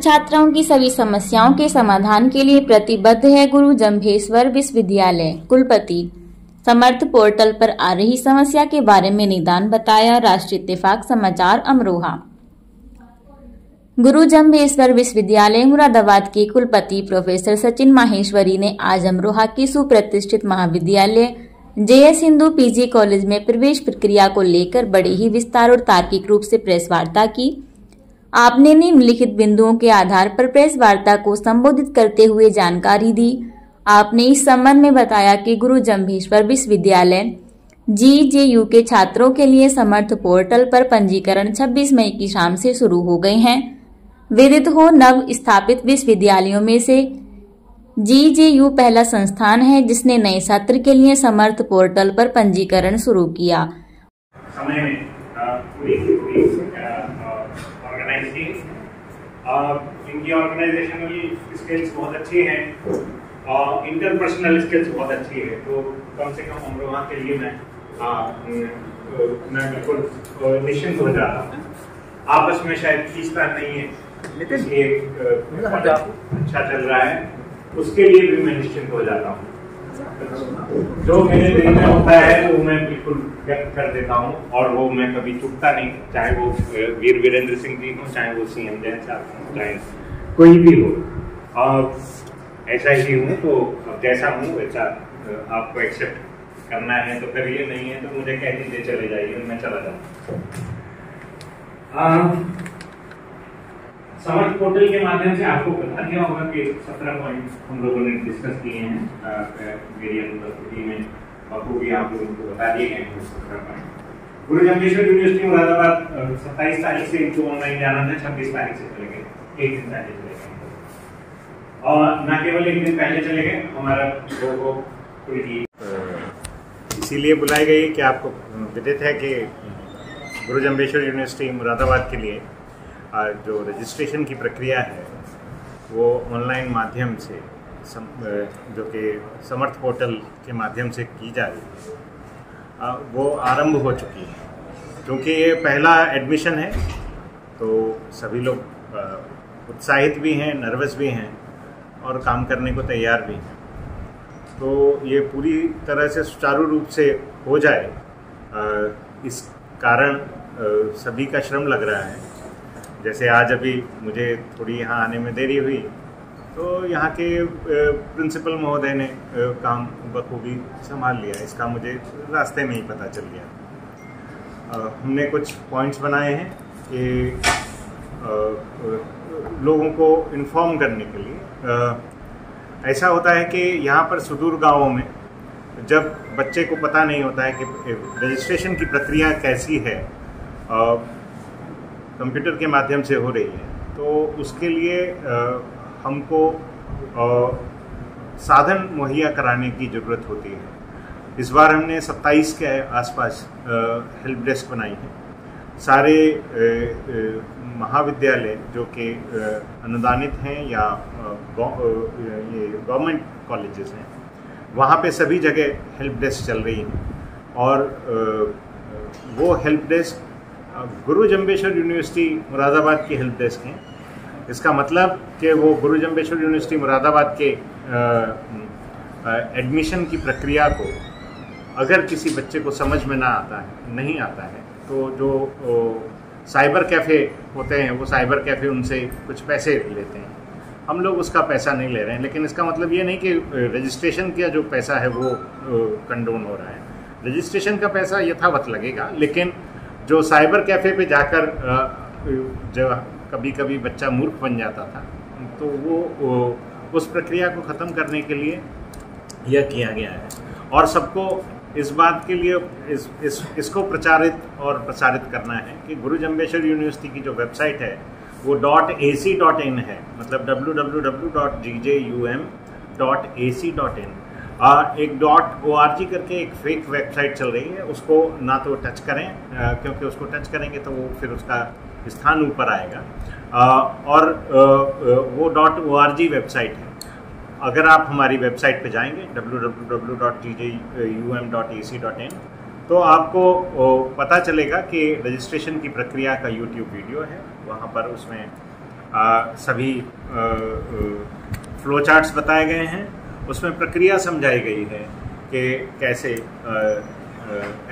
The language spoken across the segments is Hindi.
छात्राओं की सभी समस्याओं के समाधान के लिए प्रतिबद्ध है गुरु जंभेश्वर विश्वविद्यालय। कुलपति समर्थ पोर्टल पर आ रही समस्या के बारे में निदान बताया। राष्ट्रीय इत्तेफाक समाचार अमरोहा। गुरु जंभेश्वर विश्वविद्यालय मुरादाबाद के कुलपति प्रोफेसर सचिन माहेश्वरी ने आज अमरोहा की सुप्रतिष्ठित महाविद्यालय JS हिंदू PG कॉलेज में प्रवेश प्रक्रिया को लेकर बड़े ही विस्तार और तार्किक रूप से प्रेस वार्ता की। आपने निम्नलिखित बिंदुओं के आधार पर प्रेस वार्ता को संबोधित करते हुए जानकारी दी। आपने इस संबंध में बताया कि गुरु जंभेश्वर विश्वविद्यालय GJU के छात्रों के लिए समर्थ पोर्टल पर पंजीकरण 26 मई की शाम से शुरू हो गए हैं। विदित हो, नव स्थापित विश्वविद्यालयों में से GJU पहला संस्थान है जिसने नए सत्र के लिए समर्थ पोर्टल पर पंजीकरण शुरू किया। समय में इनकी ऑर्गेनाइजेशनल स्किल्स बहुत अच्छी हैं और इंटरपर्सनल स्किल्स बहुत अच्छी है। तो कम से कम अमरोहा के लिए मैं बिल्कुल निश्चिंत हो जाता हूँ। आपस में शायद खींचता नहीं है, इसलिए अच्छा चल रहा है, उसके लिए भी मैं निश्चिंत हो जाता हूँ। जो मेरे दिल में होता है वो मैं बिल्कुल व्यक्त कर देता हूँ और वो मैं कभी चुकता नहीं, चाहे वो वीर वीरेंद्र सिंह जी हो, चाहे वो CM जैन साहब हो, चाहे कोई भी हो। और ऐसा ही हूँ, तो जैसा हूँ वैसा आपको एक्सेप्ट करना है तो करिए, नहीं है तो मुझे कह दीजिए चले जाइए, मैं चला जाऊँ। समर्थ पोर्टल के माध्यम से आपको बता दिया होगा कि 17 पॉइंट हम लोगों ने डिस्कस किए हैं मेरी अनुपस्थिति में, बखूबी आप लोगों को बता दिए गए हैं 17 पॉइंट। गुरु जंभेश्वर यूनिवर्सिटी मुरादाबाद 27 तारीख से इनको ऑनलाइन जाना था, 26 तारीख से चले गए, एक दिन पहले चले गए। और न केवल एक दिन पहले चले गए, हमारा लोगों इसीलिए बुलाई गई कि आपको विदित है कि गुरु जंभेश्वर यूनिवर्सिटी मुरादाबाद के लिए जो रजिस्ट्रेशन की प्रक्रिया है वो ऑनलाइन माध्यम से जो कि समर्थ पोर्टल के माध्यम से की जा रही है, वो आरंभ हो चुकी है। क्योंकि ये पहला एडमिशन है तो सभी लोग उत्साहित भी हैं, नर्वस भी हैं और काम करने को तैयार भी हैं। तो ये पूरी तरह से सुचारू रूप से हो जाए, इस कारण सभी का श्रम लग रहा है। जैसे आज अभी मुझे थोड़ी यहाँ आने में देरी हुई तो यहाँ के प्रिंसिपल महोदय ने काम बखूबी संभाल लिया, इसका मुझे रास्ते में ही पता चल गया। हमने कुछ पॉइंट्स बनाए हैं कि लोगों को इन्फॉर्म करने के लिए। ऐसा होता है कि यहाँ पर सुदूर गांवों में जब बच्चे को पता नहीं होता है कि रजिस्ट्रेशन की प्रक्रिया कैसी है, कंप्यूटर के माध्यम से हो रही है, तो उसके लिए हमको साधन मुहैया कराने की ज़रूरत होती है। इस बार हमने 27 के आसपास हेल्प डेस्क बनाई है। सारे महाविद्यालय जो कि अनुदानित हैं या ये गवर्नमेंट कॉलेजेस हैं, वहाँ पे सभी जगह हेल्प डेस्क चल रही हैं। और वो हेल्प डेस्क गुरु जंभेश्वर यूनिवर्सिटी मुरादाबाद की हेल्प डेस्क हैं। इसका मतलब कि वो गुरु जंभेश्वर यूनिवर्सिटी मुरादाबाद के एडमिशन की प्रक्रिया को अगर किसी बच्चे को समझ में नहीं आता है तो जो साइबर कैफ़े होते हैं, वो साइबर कैफ़े उनसे कुछ पैसे लेते हैं। हम लोग उसका पैसा नहीं ले रहे हैं, लेकिन इसका मतलब ये नहीं कि रजिस्ट्रेशन का जो पैसा है वो कंडोन हो रहा है। रजिस्ट्रेशन का पैसा यथावत लगेगा, लेकिन जो साइबर कैफ़े पे जाकर जो कभी कभी बच्चा मूर्ख बन जाता था, तो वो उस प्रक्रिया को ख़त्म करने के लिए यह किया गया है। और सबको इस बात के लिए इसको प्रचारित और प्रसारित करना है कि गुरु जंभेश्वर यूनिवर्सिटी की जो वेबसाइट है वो .ac.in है, मतलब www.gjum.ac.in। एक .org करके एक फेक वेबसाइट चल रही है, उसको ना तो टच करें, क्योंकि उसको टच करेंगे तो वो फिर उसका स्थान ऊपर आएगा। और वो .org वेबसाइट है। अगर आप हमारी वेबसाइट पे जाएंगे www.gjum.ac.in तो आपको पता चलेगा कि रजिस्ट्रेशन की प्रक्रिया का YouTube वीडियो है। वहाँ पर उसमें सभी फ्लो चार्ट्स बताए गए हैं, उसमें प्रक्रिया समझाई गई है कि कैसे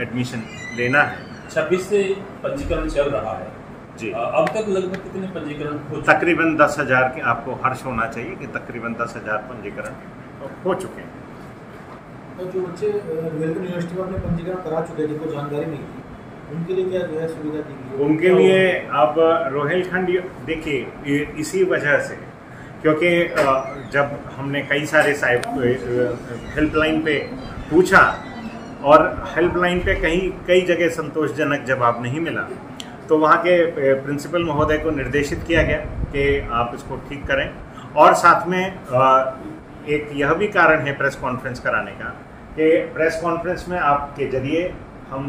एडमिशन लेना है। 26 से पंजीकरण चल रहा है जी। अब तक लगभग कितने पंजीकरण हो चुके? तकरीबन 10,000 के, आपको हर्ष होना चाहिए कि तकरीबन 10,000 पंजीकरण हो चुके हैं। तो जो बच्चे वेलकम यूनिवर्सिटी में अपने पंजीकरण करा चुके हैं, जिनको जानकारी नहीं थी, उनके लिए क्या जो है सुविधा दी गई है? उनके लिए अब रोहेलखंड, देखिए इसी वजह से, क्योंकि जब हमने कई सारे हेल्पलाइन पे पूछा और हेल्पलाइन पे कई जगह संतोषजनक जवाब नहीं मिला, तो वहाँ के प्रिंसिपल महोदय को निर्देशित किया गया कि आप इसको ठीक करें। और साथ में एक यह भी कारण है प्रेस कॉन्फ्रेंस कराने का कि प्रेस कॉन्फ्रेंस में आपके जरिए हम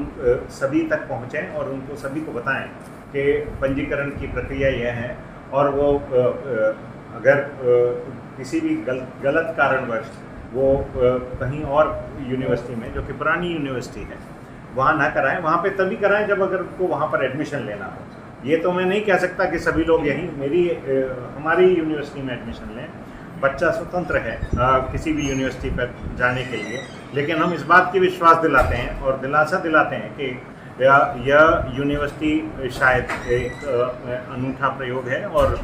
सभी तक पहुँचें और उनको सभी को बताएं कि पंजीकरण की प्रक्रिया यह है, और वो अगर किसी भी गलत कारणवश वो कहीं और यूनिवर्सिटी में, जो कि पुरानी यूनिवर्सिटी है, वहाँ ना कराएं, वहाँ पे तभी कराएं जब अगर उनको वहाँ पर एडमिशन लेना हो। ये तो मैं नहीं कह सकता कि सभी लोग हमारी यूनिवर्सिटी में एडमिशन लें। बच्चा स्वतंत्र है किसी भी यूनिवर्सिटी पर जाने के लिए, लेकिन हम इस बात की विश्वास दिलाते हैं और दिलासा दिलाते हैं कि यह यूनिवर्सिटी शायद एक अनूठा प्रयोग है और